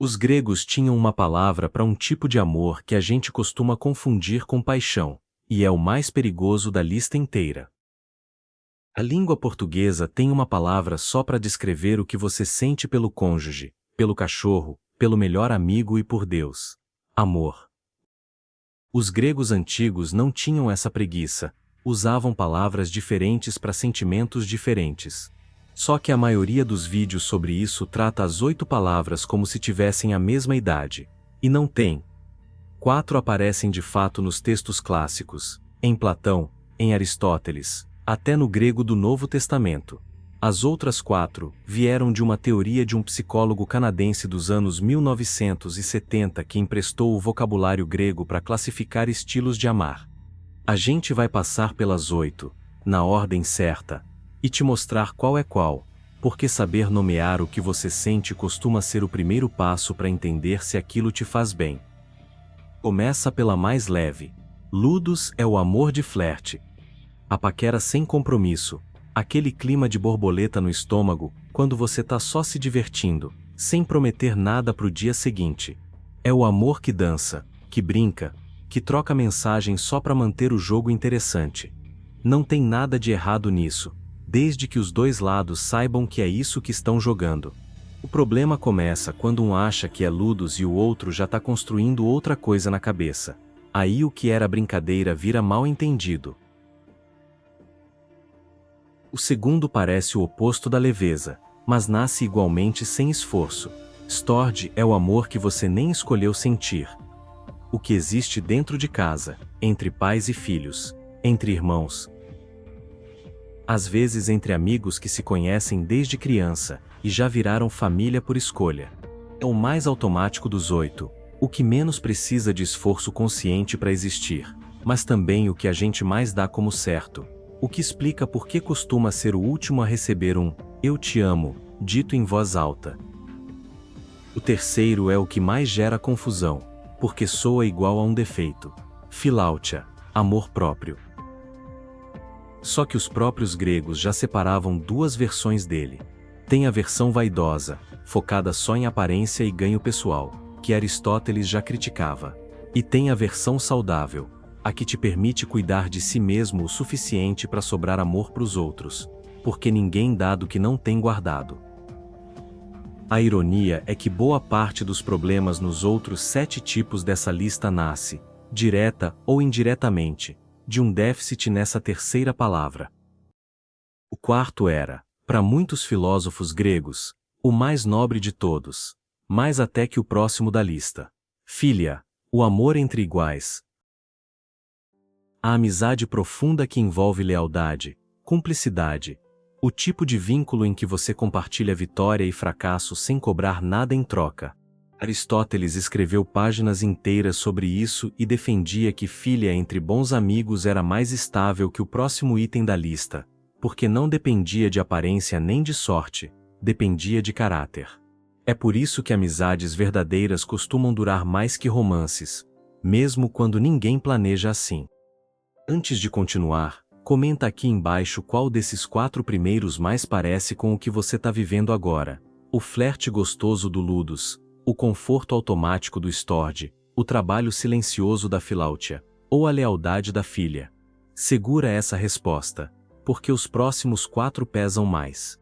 Os gregos tinham uma palavra para um tipo de amor que a gente costuma confundir com paixão, e é o mais perigoso da lista inteira. A língua portuguesa tem uma palavra só para descrever o que você sente pelo cônjuge, pelo cachorro, pelo melhor amigo e por Deus: amor. Os gregos antigos não tinham essa preguiça, usavam palavras diferentes para sentimentos diferentes. Só que a maioria dos vídeos sobre isso trata as 8 palavras como se tivessem a mesma idade. E não tem. 4 aparecem de fato nos textos clássicos, em Platão, em Aristóteles, até no grego do Novo Testamento. As outras 4 vieram de uma teoria de um psicólogo canadense dos anos 1970 que emprestou o vocabulário grego para classificar estilos de amar. A gente vai passar pelas 8, na ordem certa, e te mostrar qual é qual, porque saber nomear o que você sente costuma ser o primeiro passo para entender se aquilo te faz bem. Começa pela mais leve. Ludus é o amor de flerte. A paquera sem compromisso, aquele clima de borboleta no estômago, quando você tá só se divertindo, sem prometer nada pro dia seguinte. É o amor que dança, que brinca, que troca mensagem só para manter o jogo interessante. Não tem nada de errado nisso, desde que os dois lados saibam que é isso que estão jogando. O problema começa quando um acha que é Ludus e o outro já tá construindo outra coisa na cabeça. Aí o que era brincadeira vira mal entendido. O segundo parece o oposto da leveza, mas nasce igualmente sem esforço. Storge é o amor que você nem escolheu sentir. O que existe dentro de casa, entre pais e filhos, entre irmãos. Às vezes entre amigos que se conhecem desde criança, e já viraram família por escolha. É o mais automático dos 8, o que menos precisa de esforço consciente para existir, mas também o que a gente mais dá como certo. O que explica por que costuma ser o último a receber um "eu te amo", dito em voz alta. O terceiro é o que mais gera confusão, porque soa igual a um defeito. Philautia, amor próprio. Só que os próprios gregos já separavam 2 versões dele. Tem a versão vaidosa, focada só em aparência e ganho pessoal, que Aristóteles já criticava. E tem a versão saudável, a que te permite cuidar de si mesmo o suficiente para sobrar amor para os outros, porque ninguém dá do que não tem guardado. A ironia é que boa parte dos problemas nos outros 7 tipos dessa lista nasce, direta ou indiretamente, de um déficit nessa terceira palavra. O quarto era, para muitos filósofos gregos, o mais nobre de todos, mais até que o próximo da lista. Philia, o amor entre iguais. A amizade profunda que envolve lealdade, cumplicidade, o tipo de vínculo em que você compartilha vitória e fracasso sem cobrar nada em troca. Aristóteles escreveu páginas inteiras sobre isso e defendia que philia entre bons amigos era mais estável que o próximo item da lista, porque não dependia de aparência nem de sorte, dependia de caráter. É por isso que amizades verdadeiras costumam durar mais que romances, mesmo quando ninguém planeja assim. Antes de continuar, comenta aqui embaixo qual desses 4 primeiros mais parece com o que você está vivendo agora: o flerte gostoso do Ludus, o conforto automático do Storge, o trabalho silencioso da Philautia, ou a lealdade da Philia. Segura essa resposta, porque os próximos 4 pesam mais.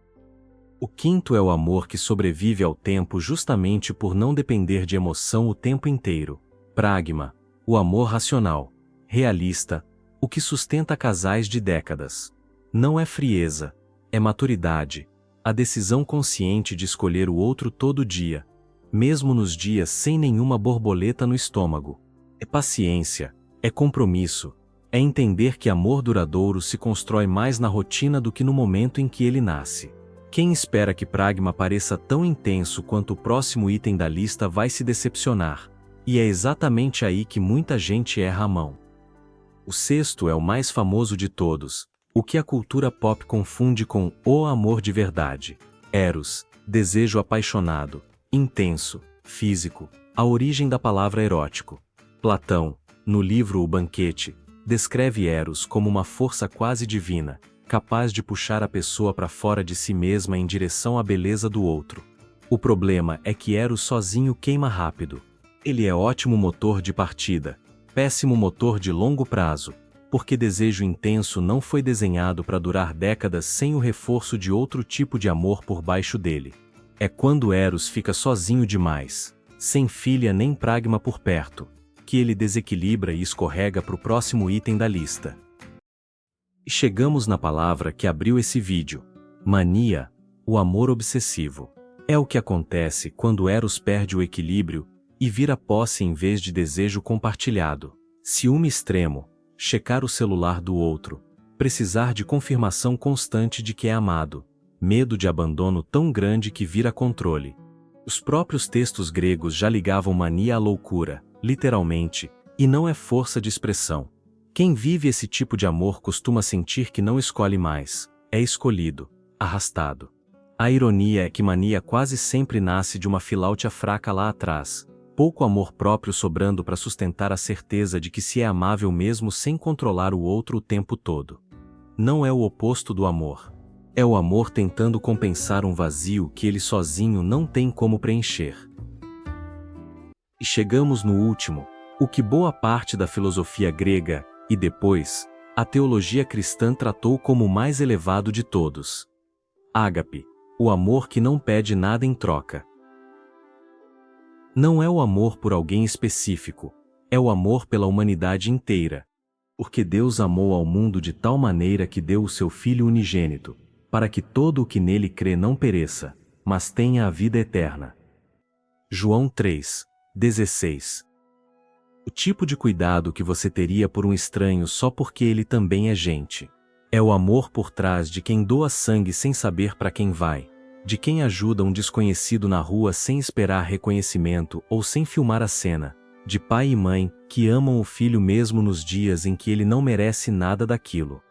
O quinto é o amor que sobrevive ao tempo justamente por não depender de emoção o tempo inteiro. Pragma, o amor racional, realista, o que sustenta casais de décadas. Não é frieza, é maturidade, a decisão consciente de escolher o outro todo dia, mesmo nos dias sem nenhuma borboleta no estômago. É paciência, é compromisso, é entender que amor duradouro se constrói mais na rotina do que no momento em que ele nasce. Quem espera que Pragma pareça tão intenso quanto o próximo item da lista vai se decepcionar, e é exatamente aí que muita gente erra a mão. O sexto é o mais famoso de todos, o que a cultura pop confunde com o amor de verdade. Eros, desejo apaixonado, intenso, físico, a origem da palavra erótico. Platão, no livro O Banquete, descreve Eros como uma força quase divina, capaz de puxar a pessoa para fora de si mesma em direção à beleza do outro. O problema é que Eros sozinho queima rápido. Ele é ótimo motor de partida, péssimo motor de longo prazo, porque desejo intenso não foi desenhado para durar décadas sem o reforço de outro tipo de amor por baixo dele. É quando Eros fica sozinho demais, sem filha nem pragma por perto, que ele desequilibra e escorrega para o próximo item da lista. E chegamos na palavra que abriu esse vídeo: mania, o amor obsessivo. É o que acontece quando Eros perde o equilíbrio e vira posse em vez de desejo compartilhado. Ciúme extremo, checar o celular do outro, precisar de confirmação constante de que é amado, medo de abandono tão grande que vira controle. Os próprios textos gregos já ligavam mania à loucura, literalmente, e não é força de expressão. Quem vive esse tipo de amor costuma sentir que não escolhe mais, é escolhido, arrastado. A ironia é que mania quase sempre nasce de uma filáutia fraca lá atrás, pouco amor próprio sobrando para sustentar a certeza de que se é amável mesmo sem controlar o outro o tempo todo. Não é o oposto do amor. É o amor tentando compensar um vazio que ele sozinho não tem como preencher. E chegamos no último, o que boa parte da filosofia grega, e depois, a teologia cristã tratou como o mais elevado de todos. Ágape, o amor que não pede nada em troca. Não é o amor por alguém específico, é o amor pela humanidade inteira. Porque Deus amou ao mundo de tal maneira que deu o seu Filho unigênito, para que todo o que nele crê não pereça, mas tenha a vida eterna. João 3:16. O tipo de cuidado que você teria por um estranho só porque ele também é gente. É o amor por trás de quem doa sangue sem saber para quem vai, de quem ajuda um desconhecido na rua sem esperar reconhecimento ou sem filmar a cena, de pai e mãe que amam o filho mesmo nos dias em que ele não merece nada daquilo.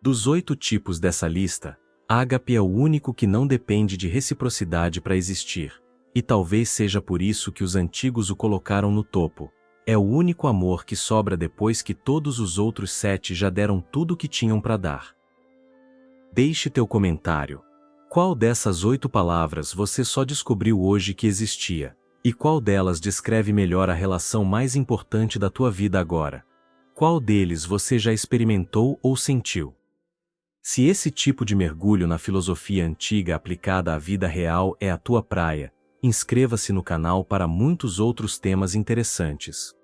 Dos 8 tipos dessa lista, ágape é o único que não depende de reciprocidade para existir, e talvez seja por isso que os antigos o colocaram no topo. É o único amor que sobra depois que todos os outros 7 já deram tudo o que tinham para dar. Deixe teu comentário. Qual dessas 8 palavras você só descobriu hoje que existia? E qual delas descreve melhor a relação mais importante da tua vida agora? Qual deles você já experimentou ou sentiu? Se esse tipo de mergulho na filosofia antiga aplicada à vida real é a tua praia, inscreva-se no canal para muitos outros temas interessantes.